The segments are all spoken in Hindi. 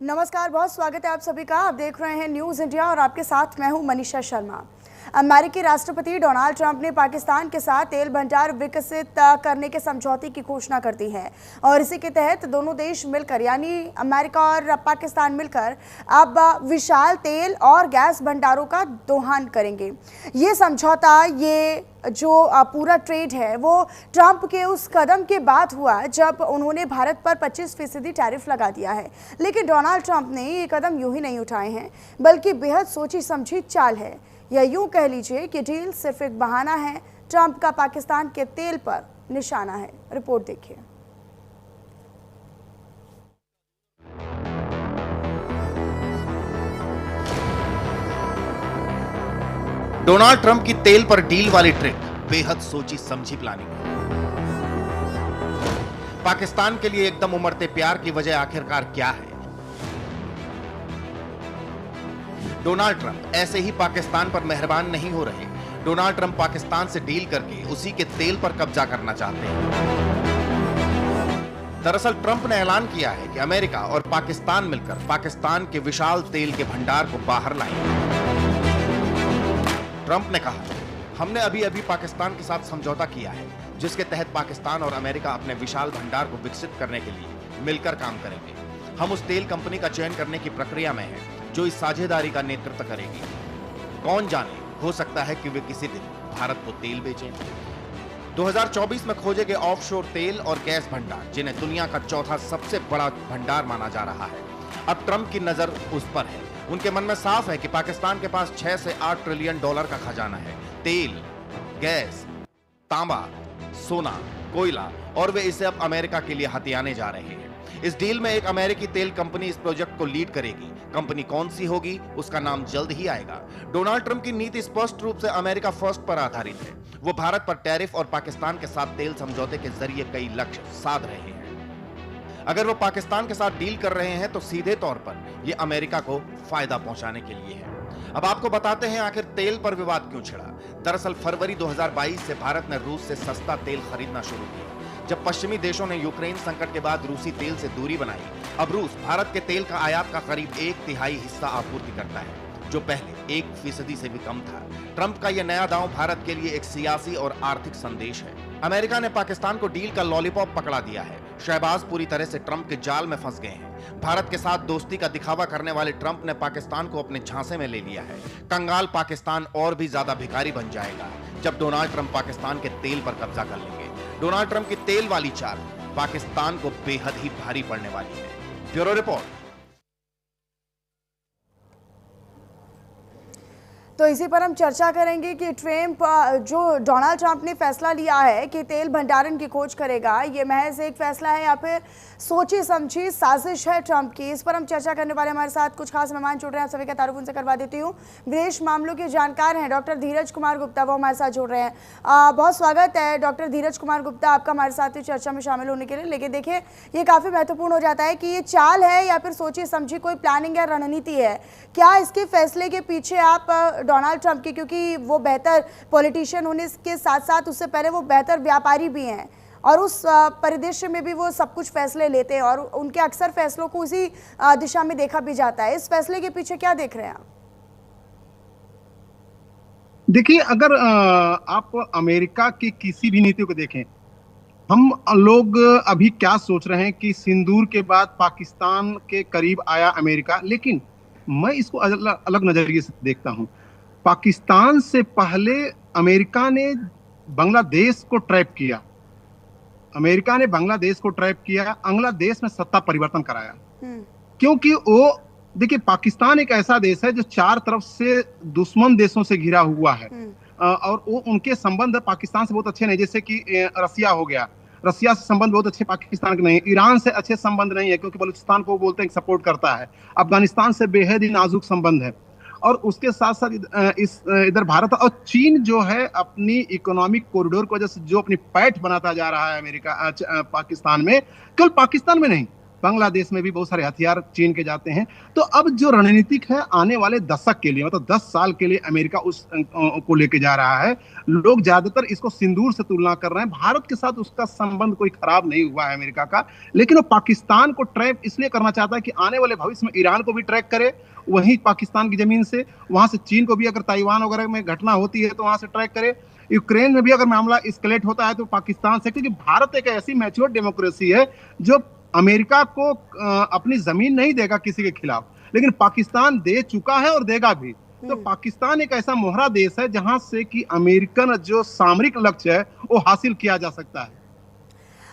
नमस्कार, बहुत स्वागत है आप सभी का। आप देख रहे हैं न्यूज़ इंडिया और आपके साथ मैं हूं मनीषा शर्मा। अमेरिकी राष्ट्रपति डोनाल्ड ट्रंप ने पाकिस्तान के साथ तेल भंडार विकसित करने के समझौते की घोषणा कर दी है और इसी के तहत दोनों देश मिलकर यानी अमेरिका और पाकिस्तान मिलकर अब विशाल तेल और गैस भंडारों का दोहन करेंगे। ये समझौता जो पूरा ट्रेड है वो ट्रंप के उस कदम के बाद हुआ जब उन्होंने भारत पर 25% टैरिफ लगा दिया है। लेकिन डोनाल्ड ट्रंप ने ये कदम यूं ही नहीं उठाए हैं, बल्कि बेहद सोची समझी चाल है, या यूं कह लीजिए कि डील सिर्फ एक बहाना है। ट्रंप का पाकिस्तान के तेल पर निशाना है। रिपोर्ट देखिए। डोनाल्ड ट्रंप की तेल पर डील वाली ट्रिक बेहद सोची समझी प्लानिंग है। पाकिस्तान के लिए एकदम उमड़ते प्यार की वजह आखिरकार क्या है? डोनाल्ड ट्रंप ऐसे ही पाकिस्तान पर मेहरबान नहीं हो रहे। डोनाल्ड ट्रंप पाकिस्तान से डील करके उसी के तेल पर कब्जा करना चाहते हैं। दरअसल ट्रंप ने ऐलान किया है कि अमेरिका और पाकिस्तान मिलकर पाकिस्तान के विशाल तेल के भंडार को बाहर लाएंगे। ट्रंप ने कहा, हमने अभी पाकिस्तान के साथ समझौता किया है जिसके तहत पाकिस्तान और अमेरिका अपने विशाल भंडार को विकसित करने के लिए मिलकर काम करेंगे। हम उस तेल कंपनी का चयन करने की प्रक्रिया में हैं जो इस साझेदारी का नेतृत्व करेगी। कौन जाने, हो सकता है कि वे किसी दिन भारत को तेल बेचें। 2024 में खोजे गए ऑफशोर तेल और गैस भंडार, जिन्हें दुनिया का चौथा सबसे बड़ा भंडार माना जा रहा है, अब ट्रंप की नजर उस पर है। उनके मन में साफ है कि पाकिस्तान के पास 6 से 8 ट्रिलियन डॉलर का खजाना है, तेल, गैस, तांबा, सोना, कोयला, और वे इसे अब अमेरिका के लिए हथियाने जा रहे हैं। इस डील में एक अमेरिकी तेल कंपनी इस प्रोजेक्ट को लीड करेगी। कंपनी कौन सी होगी, उसका नाम जल्द ही आएगा। डोनाल्ड ट्रंप की नीति स्पष्ट रूप से अमेरिका फर्स्ट पर आधारित है। वो भारत पर टैरिफ और पाकिस्तान के साथ तेल समझौते के जरिए कई लक्ष्य साध रहे हैं। अगर वो पाकिस्तान के साथ डील कर रहे हैं तो सीधे तौर पर ये अमेरिका को फायदा पहुंचाने के लिए है। अब आपको बताते हैं आखिर तेल पर विवाद क्यों छिड़ा। दरअसल फरवरी 2022 से भारत ने रूस से सस्ता तेल खरीदना शुरू किया। जब पश्चिमी देशों ने यूक्रेन संकट के बाद रूसी तेल से दूरी बनाई, अब रूस भारत के तेल का आयात का करीब 1/3 हिस्सा आपूर्ति करता है, जो पहले 1% से भी कम था। ट्रंप का यह नया दांव भारत के लिए एक सियासी और आर्थिक संदेश है। अमेरिका ने पाकिस्तान को डील का लॉलीपॉप पकड़ा दिया है। शहबाज पूरी तरह से ट्रंप के जाल में फंस गए हैं। भारत के साथ दोस्ती का दिखावा करने वाले ट्रंप ने पाकिस्तान को अपने झांसे में ले लिया है। कंगाल पाकिस्तान और भी ज्यादा भिखारी बन जाएगा जब डोनाल्ड ट्रंप पाकिस्तान के तेल पर कब्जा कर लेंगे। डोनाल्ड ट्रंप की तेल वाली चाल पाकिस्तान को बेहद ही भारी पड़ने वाली है। Bureau report. तो इसी पर हम चर्चा करेंगे कि जो डोनाल्ड ट्रंप ने फैसला लिया है कि तेल भंडारण की खोज करेगा, ये महज एक फैसला है या फिर सोची समझी साजिश है ट्रंप की। इस पर हम चर्चा करने वाले हमारे साथ कुछ खास मेहमान जुड़ रहे हैं। आप सभी का तारुफ उनसे करवा देती हूँ। विदेश मामलों के जानकार हैं डॉक्टर धीरज कुमार गुप्ता, वो हमारे साथ जुड़ रहे हैं। बहुत स्वागत है डॉक्टर धीरज कुमार गुप्ता आपका हमारे साथ इस चर्चा में शामिल होने के लिए। लेकिन देखिए, ये काफ़ी महत्वपूर्ण हो जाता है कि ये चाल है या फिर सोची समझी कोई प्लानिंग या रणनीति है। क्या इसके फैसले के पीछे आप डोनाल्ड ट्रंप की, क्योंकि वो बेहतर पॉलिटिशियन होने के साथ साथ उससे पहले वो बेहतर व्यापारी भी हैं और उस परिदृश्य में भी वो सब कुछ फैसले लेते हैं और उनके अक्सर फैसलों को उसी दिशा में देखा भी जाता है। इस फैसले के पीछे क्या देख रहे हैं आप? देखिए, अगर आप अमेरिका की किसी भी नीति को देखें, हम लोग अभी क्या सोच रहे हैं कि सिंदूर के बाद पाकिस्तान के करीब आया अमेरिका, लेकिन मैं इसको अलग नजरिए से देखता हूं। पाकिस्तान से पहले अमेरिका ने बांग्लादेश को ट्रैप किया। अमेरिका ने बांग्लादेश को ट्रैप किया, बांग्लादेश में सत्ता परिवर्तन कराया। क्योंकि वो देखिए, पाकिस्तान एक ऐसा देश है जो चार तरफ से दुश्मन देशों से घिरा हुआ है और वो उनके संबंध पाकिस्तान से बहुत अच्छे नहीं। जैसे कि रसिया हो गया, रसिया से संबंध बहुत अच्छे पाकिस्तान के नहीं। ईरान से अच्छे संबंध नहीं है क्योंकि बलूचिस्तान को बोलते हैं सपोर्ट करता है। अफगानिस्तान से बेहद ही नाजुक संबंध है। और उसके साथ साथ इधर भारत और चीन जो है अपनी इकोनॉमिक कॉरिडोर की वजह से जो अपनी पैठ बनाता जा रहा है अमेरिका पाकिस्तान में, केवल पाकिस्तान में नहीं, बांग्लादेश में भी बहुत सारे हथियार चीन के जाते हैं। तो अब जो रणनीतिक है आने वाले दशक के लिए, मतलब 10 साल के लिए अमेरिका उस को लेके जा रहा है। लोग ज्यादातर इसको सिंदूर से तुलना कर रहे हैं। भारत के साथ उसका संबंध कोई खराब नहीं हुआ है अमेरिका का, लेकिन वो पाकिस्तान को ट्रैप इसलिए करना चाहता है कि आने वाले भविष्य में ईरान को भी ट्रैक करे वहीं पाकिस्तान की जमीन से, वहां से चीन को भी अगर ताइवान वगैरह में घटना होती है तो वहां से ट्रैक करे, यूक्रेन में भी अगर मामला एस्केलेट होता है तो पाकिस्तान से, क्योंकि भारत एक ऐसी मैच्योर डेमोक्रेसी है जो अमेरिका को अपनी जमीन नहीं देगा किसी के खिलाफ, लेकिन पाकिस्तान दे चुका है और देगा भी। तो पाकिस्तान एक ऐसा मोहरा देश है जहां से कि अमेरिकन जो सामरिक लक्ष्य है वो हासिल किया जा सकता है।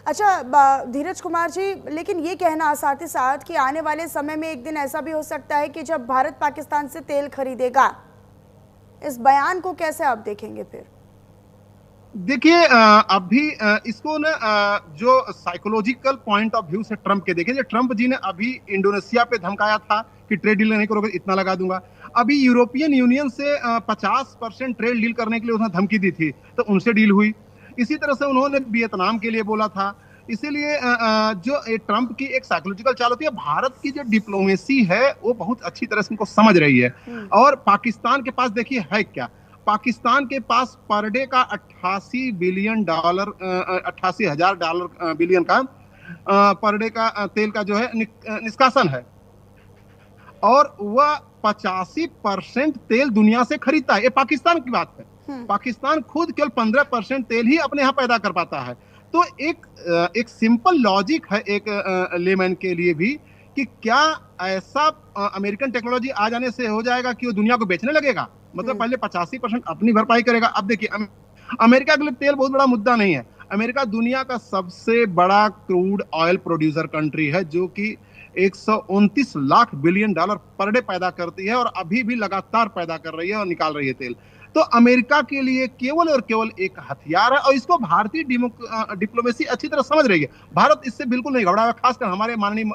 अच्छा धीरज कुमार जी, लेकिन ये कहना साथ ही साथ कि आने वाले समय में एक दिन ऐसा भी हो सकता है कि जब भारत पाकिस्तान से तेल खरीदेगा, इस बयान को कैसे आप देखेंगे फिर? देखिए अभी इसको ना जो साइकोलॉजिकल पॉइंट ऑफ व्यू से ट्रंप के देखें, ट्रंप जी ने अभी इंडोनेशिया पे धमकाया था कि ट्रेड डील नहीं करोगे इतना लगा दूंगा। अभी यूरोपियन यूनियन से 50% ट्रेड डील करने के लिए उसने धमकी दी थी, तो उनसे डील हुई। इसी तरह से उन्होंने वियतनाम के लिए बोला था। इसीलिए जो ट्रंप की एक साइकोलॉजिकल चाल होती है, भारत की जो डिप्लोमेसी है वो बहुत अच्छी तरह से उनको समझ रही है। और पाकिस्तान के पास देखिए है क्या, पाकिस्तान के पास पर डे का $88 बिलियन का पर डे का तेल का जो है निष्कासन है, और वह 85% तेल दुनिया से खरीदता है। ये पाकिस्तान की बात है। पाकिस्तान खुद केवल 15% तेल ही अपने यहाँ पैदा कर पाता है। तो एक सिंपल लॉजिक है एक लेमैन के लिए भी कि क्या ऐसा अमेरिकन टेक्नोलॉजी आ जाने से हो जाएगा कि वो दुनिया को बेचने लगेगा, मतलब पहले 85% अपनी भरपाई करेगा। अब देखिए अमेरिका के लिए तेल बहुत बड़ा मुद्दा नहीं है। अमेरिका दुनिया का सबसे बड़ा क्रूड ऑयल प्रोड्यूसर कंट्री है, जो कि $129 लाख बिलियन पर डे पैदा करती है और अभी भी लगातार पैदा कर रही है और निकाल रही है तेल। तो अमेरिका के लिए केवल और केवल एक हथियार है, और इसको भारतीय डिप्लोमेसी अच्छी तरह समझ रही है। भारत इससे बिल्कुल नहीं घबरा, खासकर हमारे माननीय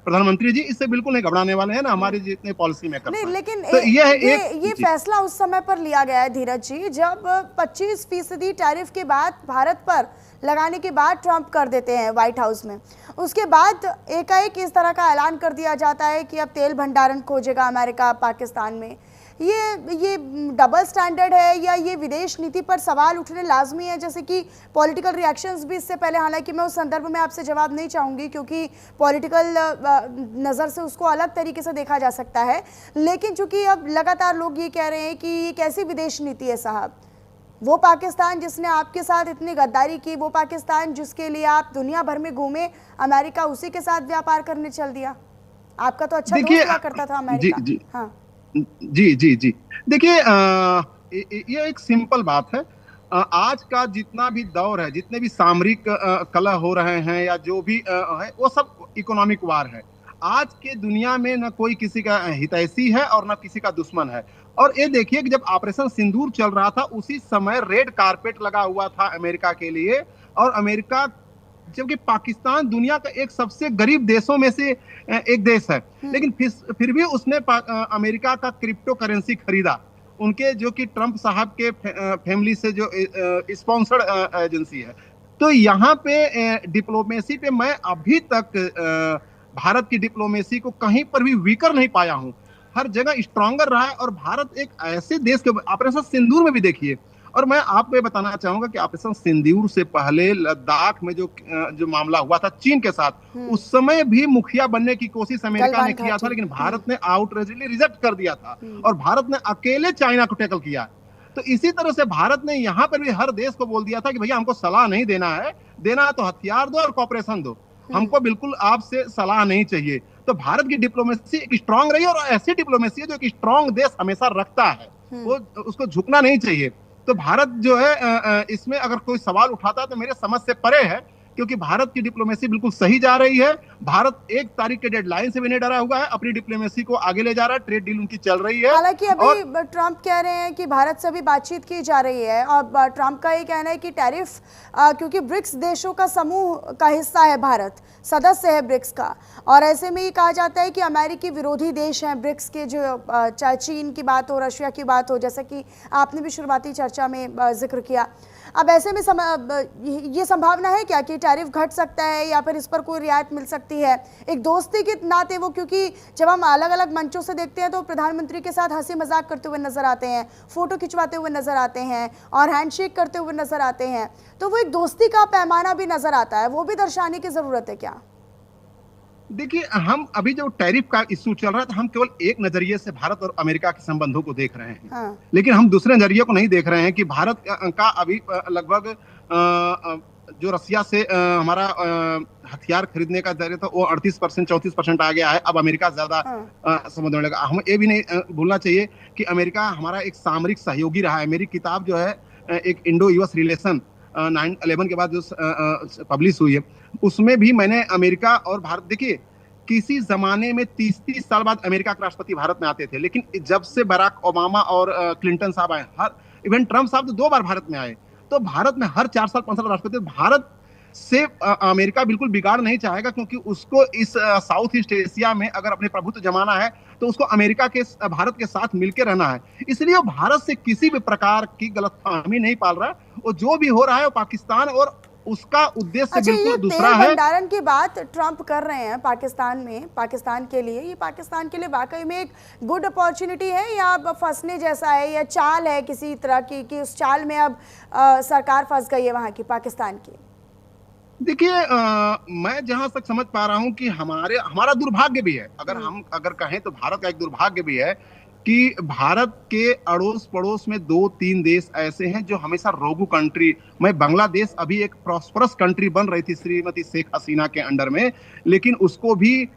प्रधानमंत्री जी इससे बिल्कुल नहीं घबराने वाले हैं ना, हमारे जितने पॉलिसी मेकर। नहीं, लेकिन तो ये फैसला उस समय पर लिया गया है धीरज जी, जब 25% टैरिफ के बाद भारत पर लगाने के बाद ट्रंप कर देते हैं व्हाइट हाउस में। उसके बाद एकाएक इस तरह का ऐलान कर दिया जाता है कि अब तेल भंडारण खोजेगा अमेरिका पाकिस्तान में। ये डबल स्टैंडर्ड है या ये विदेश नीति पर सवाल उठने लाजमी है, जैसे कि पॉलिटिकल रिएक्शंस भी इससे पहले, हालांकि मैं उस संदर्भ में आपसे जवाब नहीं चाहूँगी क्योंकि पॉलिटिकल नज़र से उसको अलग तरीके से देखा जा सकता है, लेकिन चूंकि अब लगातार लोग ये कह रहे हैं कि ये कैसी विदेश नीति है साहब, वो पाकिस्तान जिसने आपके साथ इतनी गद्दारी की, वो पाकिस्तान जिसके लिए आप दुनिया भर में घूमे, अमेरिका उसी के साथ व्यापार करने चल दिया। आपका तो अच्छा दोस्त हुआ करता था अमेरिका। जी हाँ जी देखिए ये एक सिंपल बात है। आज का जितना भी दौर है, जितने भी सामरिक कलह हो रहे हैं या जो भी है, वो सब इकोनॉमिक वार है। आज के दुनिया में न कोई किसी का हितैषी है और न किसी का दुश्मन है। और ये देखिए कि जब ऑपरेशन सिंदूर चल रहा था उसी समय रेड कारपेट लगा हुआ था अमेरिका के लिए, और अमेरिका, जबकि पाकिस्तान दुनिया का एक सबसे गरीब देशों में से एक देश है, लेकिन फिर भी उसने अमेरिका का क्रिप्टो करेंसी खरीदा, उनके जो कि ट्रंप साहब के फैमिली से जो स्पॉन्सर्ड एजेंसी है। तो यहाँ पे डिप्लोमेसी पे मैं अभी तक भारत की डिप्लोमेसी को कहीं पर भी वीकर नहीं पाया हूँ। हर जगह स्ट्रांगर रहा है, और भारत एक ऐसे देश के, ऑपरेशन सिंदूर में भी देखिए, और मैं आपको ये बताना चाहूंगा कि ऑपरेशन सिंदूर से पहले लद्दाख में जो मामला हुआ था चीन के साथ, उस समय भी मुखिया बनने की कोशिश अमेरिका ने किया था, लेकिन भारत ने आउटरेजली रिजेक्ट कर दिया था, और भारत ने अकेले चाइना को टैकल किया। तो इसी तरह से भारत ने यहाँ पर भी हर देश को बोल दिया था कि भैया हमको सलाह नहीं देना है, तो हथियार दो और कॉपरेशन दो, हमको बिल्कुल आपसे सलाह नहीं चाहिए। तो भारत की डिप्लोमेसी एक स्ट्रांग रही है, और ऐसी डिप्लोमेसी है जो एक स्ट्रांग देश हमेशा रखता है, वो उसको झुकना नहीं चाहिए। तो भारत जो है इसमें अगर कोई सवाल उठाता है तो मेरे समझ से परे है, क्योंकि भारत की डिप्लोमेसी बिल्कुल सही जा रही है। भारत 1 तारीख के डेडलाइन से भी नहीं डरा हुआ है, अपनी डिप्लोमेसी को आगे ले जा रहा है, ट्रेड डील उनकी चल रही है। हालांकि अभी ट्रंप कह रहे हैं कि भारत से भी बातचीत की जा रही है, और ट्रंप का ये कहना है कि टैरिफ, क्योंकि ब्रिक्स देशों का समूह का हिस्सा है भारत, सदस्य है ब्रिक्स का, और ऐसे में ये कहा जाता है कि अमेरिकी विरोधी देश हैं ब्रिक्स के, जो चाहे चीन की बात हो, रशिया की बात हो, जैसा कि आपने भी शुरुआती चर्चा में जिक्र किया। अब ऐसे में ये संभावना है क्या कि टैरिफ घट सकता है या फिर इस पर कोई रियायत मिल सकती है? एक दोस्ती के नाते वो, क्योंकि जब हम अलग अलग मंचों से देखते हैं तो प्रधानमंत्री के साथ हंसी मजाक करते हुए नजर आते हैं, फोटो खिंचवाते हुए नजर आते हैं और हैंडशेक करते हुए नजर आते हैं, तो वो एक दोस्ती का पैमाना भी नजर आता है, वो भी दर्शाने की जरूरत है क्या? देखिए, हम अभी जो टैरिफ का इश्यू चल रहा है, तो हम केवल एक नजरिए से भारत और अमेरिका के संबंधों को देख रहे हैं। हाँ। लेकिन हम दूसरे नजरिए को नहीं देख रहे हैं कि भारत का अभी लगभग जो रसिया से हमारा हथियार खरीदने का दर था वो 38% 34% आ गया है। अब अमेरिका ज्यादा समझने लगा। हम ये भी नहीं भूलना चाहिए कि अमेरिका हमारा एक सामरिक सहयोगी रहा है। मेरी किताब जो है एक इंडो यूएस रिलेशन 9/11 के बाद जो पब्लिश हुई है, उसमें भी मैंने अमेरिका और भारत, देखिए किसी जमाने में 30-30 साल बाद अमेरिका के राष्ट्रपति भारत में आते थे, लेकिन जब से बराक ओबामा और क्लिंटन साहब आए, हर इवन ट्रम्प साहब तो 2 बार भारत में आए, तो भारत में हर 4 साल 5 साल राष्ट्रपति, भारत से अमेरिका बिल्कुल बिगाड़ नहीं चाहेगा, क्योंकि उसको इस साउथ ईस्ट एशिया में अगर अपने प्रभुत्व जमाना है तो उसको अमेरिका के भारत के साथ मिलकर रहना है। इसलिए वो भारत से किसी भी प्रकार की गलतफहमी नहीं पाल रहा है। और जो भी हो रहा है वो पाकिस्तान और उसका उद्देश्य बिल्कुल दूसरा है। भंडारण की बात ट्रंप कर रहे हैं पाकिस्तान में, पाकिस्तान के लिए, ये पाकिस्तान के लिए वाकई में एक गुड अपॉर्चुनिटी है या फंसने जैसा है, या चाल है किसी तरह की कि उस चाल में अब सरकार फंस गई है वहां की, पाकिस्तान की? देखिए, मैं जहां तक समझ पा रहा हूं कि हमारा दुर्भाग्य भी है, अगर कहें तो भारत का एक दुर्भाग्य भी है कि भारत के अड़ोस पड़ोस में 2-3 देश ऐसे हैं जो हमेशा रोगू कंट्री, मैं बांग्लादेश अभी एक प्रॉस्परस कंट्री बन रही थी श्रीमती शेख हसीना के अंडर में, लेकिन उसको भी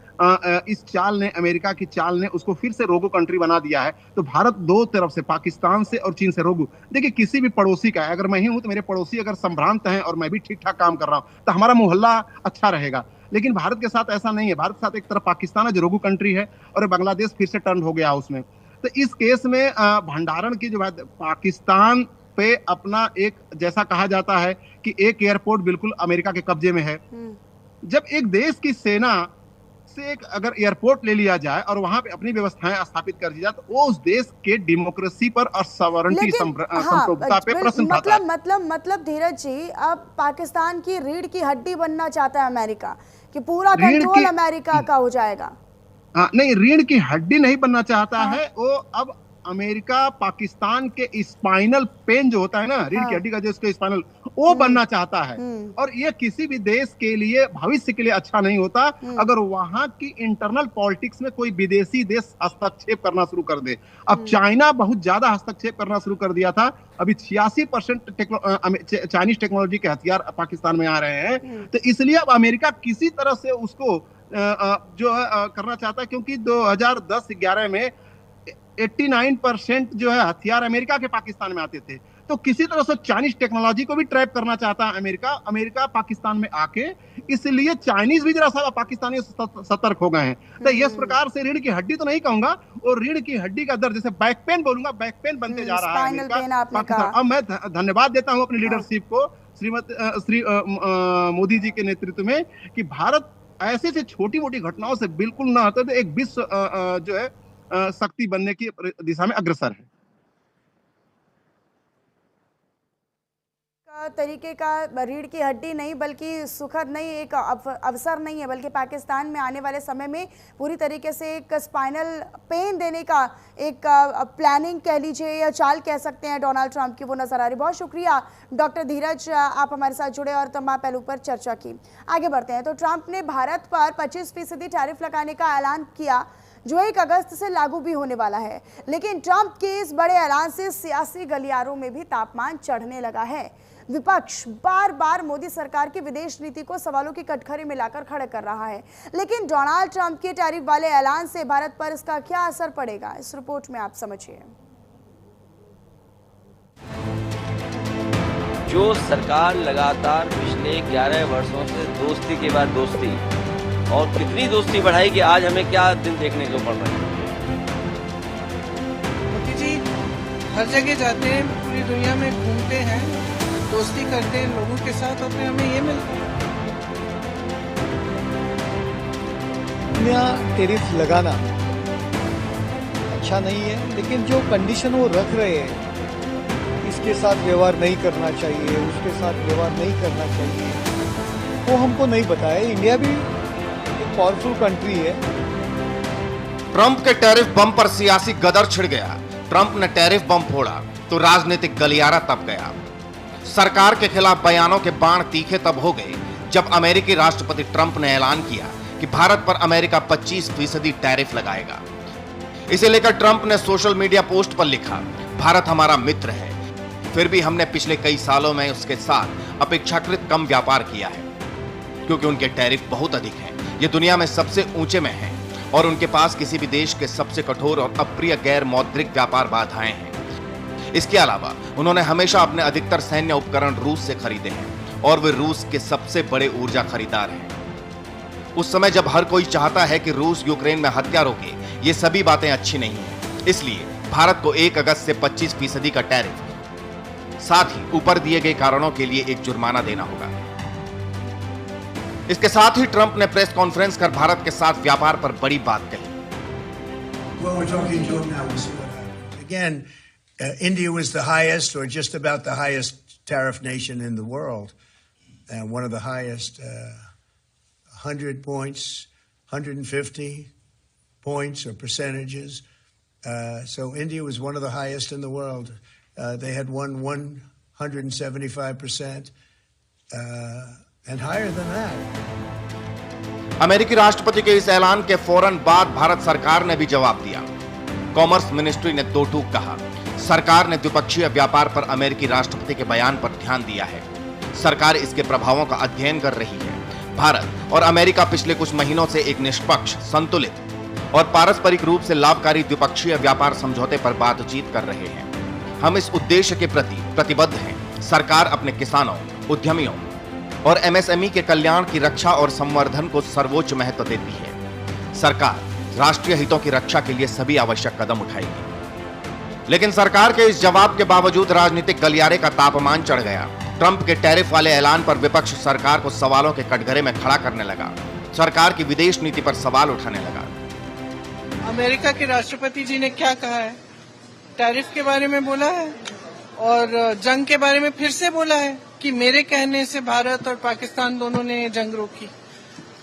इस चाल ने, अमेरिका की चाल ने उसको फिर से रोगू कंट्री बना दिया है। तो भारत 2 तरफ से, पाकिस्तान से और चीन से रोगू। देखिए, किसी भी पड़ोसी का, अगर मैं ही हूं तो मेरे पड़ोसी अगर संभ्रांत हैं और मैं भी ठीक ठाक काम कर रहा हूं तो हमारा मोहल्ला अच्छा रहेगा। लेकिन भारत के साथ ऐसा नहीं है। भारत के साथ एक तरफ पाकिस्तान है जो रोगू कंट्री है और बांग्लादेश फिर से टर्न हो गया उसमें। तो इस केस में भंडारण की जो बात, पाकिस्तान पे अपना एक, जैसा कहा जाता है कि एक एयरपोर्ट बिल्कुल अमेरिका के कब्जे में है। जब एक देश की सेना से एक अगर एयरपोर्ट ले लिया जाए और वहां पे अपनी व्यवस्थाएं स्थापित कर दी जाए, तो वो उस देश के डेमोक्रेसी पर और सॉवरेंटी संप्रभुता पे प्रश्न उठाता है। मतलब धीरज जी, अब पाकिस्तान की रीढ़ की हड्डी बनना चाहता है अमेरिका, कि पूरा कंट्रोल अमेरिका का हो जाएगा? नहीं, रीढ़ की हड्डी नहीं बनना चाहता है वो। अब अमेरिका पाकिस्तान के स्पाइनल पेन जो होता है ना, रीढ़ की हड्डी का जो इसका स्पाइनल, वो बनना चाहता है। और ये किसी भी देश के लिए, भविष्य के लिए अच्छा नहीं होता अगर वहां की इंटरनल पॉलिटिक्स में कोई विदेशी देश हस्तक्षेप करना शुरू कर दे। अब चाइना बहुत ज्यादा हस्तक्षेप करना शुरू कर दिया था। अभी 86% चाइनीज टेक्नोलॉजी के हथियार पाकिस्तान में आ रहे हैं। तो इसलिए अब अमेरिका किसी तरह से उसको जो है करना चाहता है, क्योंकि 2010-11 में 89% जो है हथियार अमेरिका के पाकिस्तान में आते थे। तो किसी तरह से चाइनीज टेक्नोलॉजी को भी ट्रैप करना चाहता है अमेरिका पाकिस्तान में आके। इसलिए चाइनीज भी जरा सा पाकिस्तानी सतर्क हो गए हैं। तो इस प्रकार से रीढ़ की हड्डी तो नहीं कहूंगा, और रीढ़ की हड्डी का दर्द, जैसे बैक पेन बोलूंगा, बैक पेन बनते जा रहा है पाकिस्तान। अब मैं धन्यवाद देता हूं अपनी लीडरशिप को, श्री मोदी जी के नेतृत्व में, कि भारत ऐसे से छोटी मोटी घटनाओं से बिल्कुल ना होते, तो एक विश्व जो है शक्ति बनने की दिशा में अग्रसर है। तरीके का रीढ़ की हड्डी नहीं, बल्कि सुखद नहीं, एक अवसर नहीं है, बल्कि पाकिस्तान में आने वाले समय में पूरी तरीके से एक स्पाइनल पेन देने का एक प्लानिंग कह लीजिए या चाल कह सकते हैं डोनाल्ड ट्रंप की, वो नजर आ रही। बहुत शुक्रिया डॉक्टर धीरज, आप हमारे साथ जुड़े और तमाम पहलू पर चर्चा की। आगे बढ़ते हैं। तो ट्रंप ने भारत पर 25% टैरिफ लगाने का ऐलान किया, जो 1 अगस्त से लागू भी होने वाला है। लेकिन ट्रंप के इस बड़े ऐलान से सियासी गलियारों में भी तापमान चढ़ने लगा है। विपक्ष बार बार मोदी सरकार की विदेश नीति को सवालों की कटघरे में लाकर खड़े कर रहा है। लेकिन डोनाल्ड ट्रंप के टैरिफ वाले ऐलान से भारत पर इसका क्या असर पड़ेगा, इस रिपोर्ट में आप समझिए। जो सरकार लगातार पिछले 11 वर्षों से दोस्ती के बाद दोस्ती, और कितनी दोस्ती बढ़ाई कि आज हमें क्या दिन देखने को पड़ रहे हैं। मोदी जी हर जगह जाते हैं, पूरी दुनिया में घूमते हैं, दोस्ती करते हैं लोगों के साथ, और फिर हमें ये मिलता है। टैरिफ लगाना अच्छा नहीं है, लेकिन जो कंडीशन वो रख रहे हैं, इसके साथ व्यवहार नहीं करना चाहिए, उसके साथ व्यवहार नहीं करना चाहिए, वो हमको नहीं पता है। इंडिया भी एक पावरफुल कंट्री है। ट्रंप के टैरिफ बम पर सियासी गदर छिड़ गया। ट्रंप ने टैरिफ बम फोड़ा तो राजनीतिक गलियारा तप गया। सरकार के खिलाफ बयानों के बाण तीखे तब हो गए जब अमेरिकी राष्ट्रपति ट्रंप ने ऐलान किया कि भारत पर अमेरिका 25% टैरिफ लगाएगा। इसे लेकर ट्रंप ने सोशल मीडिया पोस्ट पर लिखा, भारत हमारा मित्र है, फिर भी हमने पिछले कई सालों में उसके साथ अपेक्षाकृत कम व्यापार किया है क्योंकि उनके टैरिफ बहुत अधिक हैं। ये दुनिया में सबसे ऊंचे में हैं और उनके पास किसी भी देश के सबसे कठोर और अप्रिय गैर मौद्रिक व्यापार बाधाएं हैं। इसके अलावा उन्होंने हमेशा अपने अधिकतर सैन्य उपकरण रूस से खरीदे हैं और वे रूस के सबसे बड़े ऊर्जा खरीदार हैं। उस समय जब हर कोई चाहता है कि रूस यूक्रेन में हत्या रोके, ये सभी बातें अच्छी नहीं हैं। इसलिए भारत को 1 अगस्त से 25% का टैरिफ, साथ ही ऊपर दिए गए कारणों के लिए एक जुर्माना देना होगा। इसके साथ ही ट्रंप ने प्रेस कॉन्फ्रेंस कर भारत के साथ व्यापार पर बड़ी बात कही। Well, we're talking to him now. We'll see what happens. Again, India was the highest, or just about the highest, tariff nation in the world, and one of the highest, 100 points, 150 points or percentages. So India was one of the highest in the world. They had won 175%, and higher than that. अमेरिकी राष्ट्रपति के इस ऐलान के फौरन बाद भारत सरकार ने भी जवाब दिया। कॉमर्स मिनिस्ट्री ने दो टूक कहा। सरकार ने द्विपक्षीय व्यापार पर अमेरिकी राष्ट्रपति के बयान पर ध्यान दिया है। सरकार इसके प्रभावों का अध्ययन कर रही है। भारत और अमेरिका पिछले कुछ महीनों से एक निष्पक्ष, संतुलित और पारस्परिक रूप से लाभकारी द्विपक्षीय व्यापार समझौते पर बातचीत कर रहे हैं। हम इस उद्देश्य के प्रति प्रतिबद्ध हैं। सरकार अपने किसानों, उद्यमियों और एमएसएमई के कल्याण की रक्षा और संवर्धन को सर्वोच्च महत्व देती है। सरकार राष्ट्रीय हितों की रक्षा के लिए सभी आवश्यक कदम उठाएगी। लेकिन सरकार के इस जवाब के बावजूद राजनीतिक गलियारे का तापमान चढ़ गया। ट्रंप के टैरिफ वाले ऐलान पर विपक्ष सरकार को सवालों के कटघरे में खड़ा करने लगा। सरकार की विदेश नीति पर सवाल उठाने लगा। अमेरिका के राष्ट्रपति जी ने क्या कहा है? टैरिफ के बारे में बोला है और जंग के बारे में फिर से बोला है कि मेरे कहने से भारत और पाकिस्तान दोनों ने जंग रोकी।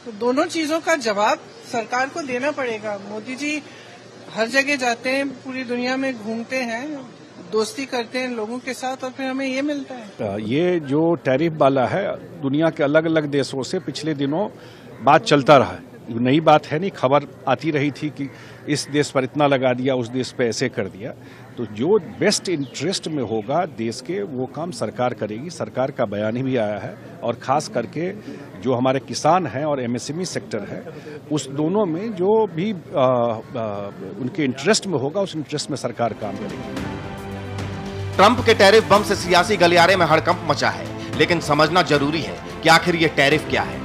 तो दोनों चीजों का जवाब सरकार को देना पड़ेगा। मोदी जी हर जगह जाते हैं, पूरी दुनिया में घूमते हैं, दोस्ती करते हैं लोगों के साथ और फिर हमें ये मिलता है। ये जो टैरिफ वाला है, दुनिया के अलग अलग देशों से पिछले दिनों बात चलता रहा है। नई बात है नहीं, खबर आती रही थी कि इस देश पर इतना लगा दिया, उस देश पे ऐसे कर दिया। तो जो बेस्ट इंटरेस्ट में होगा देश के, वो काम सरकार करेगी। सरकार का बयान ही भी आया है और खास करके जो हमारे किसान हैं और एमएसएमई सेक्टर है, उस दोनों में जो भी उनके इंटरेस्ट में होगा, उस इंटरेस्ट में सरकार काम करेगी। ट्रंप के टैरिफ बम से सियासी गलियारे में हड़कंप मचा है, लेकिन समझना जरूरी है कि आखिर ये टैरिफ क्या है।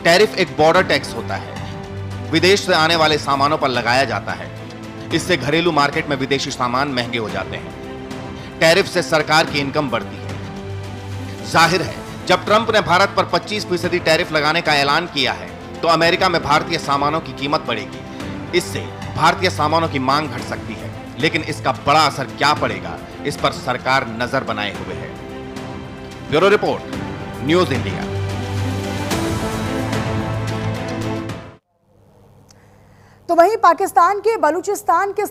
टैरिफ एक बॉर्डर टैक्स होता है, विदेश से आने वाले सामानों पर लगाया जाता है। इससे घरेलू मार्केट में विदेशी सामान महंगे हो जाते हैं। टैरिफ से सरकार की इनकम बढ़ती है। जाहिर है, जब ट्रंप ने भारत पर 25% टैरिफ लगाने का ऐलान किया है तो अमेरिका में भारतीय सामानों की कीमत बढ़ेगी। इससे भारतीय सामानों की मांग घट सकती है, लेकिन इसका बड़ा असर क्या पड़ेगा, इस पर सरकार नजर बनाए हुए है। Bureau report, news India. तो वहीं पाकिस्तान के बलूचिस्तान के